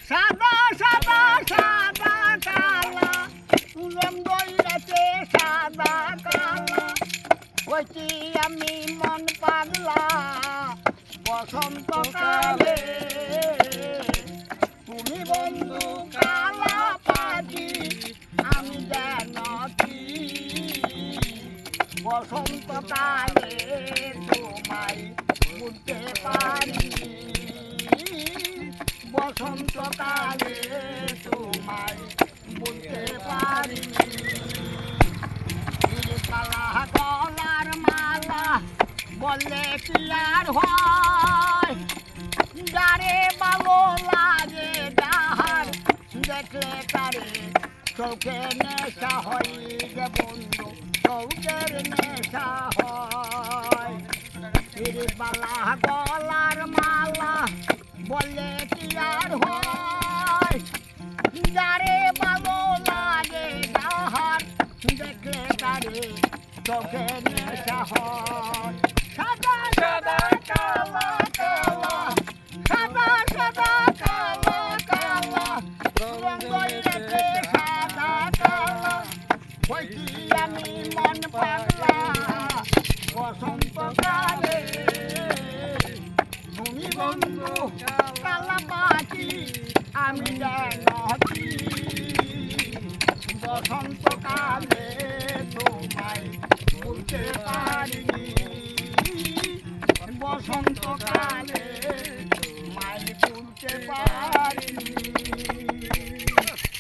সাদা সাদা সাদা কালা উলম দইরাতে সাদা কালা ওইটি আমি মন পাগলা বসন্ত কালে তুমি বন্ধু কালা পাখি আমি যেন কি বসন্ত কালে তোমায় বুঝতে পারি বসন্ত কালে তোমায় বুঝতে পারি কালা গলার মালা বললে কি আর হয় যারে ভালো লাগে যাহার দেখলে তারে চোখে নেশা হয় যে বন্ধু চৌকের নেশা হয় বালা গলার মালা বললে কি আর হয় যারে ভালো লাগে যাহার দেখলে তারে চোখে নেশা হয় সাদা সাদা কালা কালা সাদা সাদা কালা কালা রঙে সাদা কালা বইটি আমি মন পাগলা বসন্ত কালে তুমি বন্ধু কালা পাখি আমি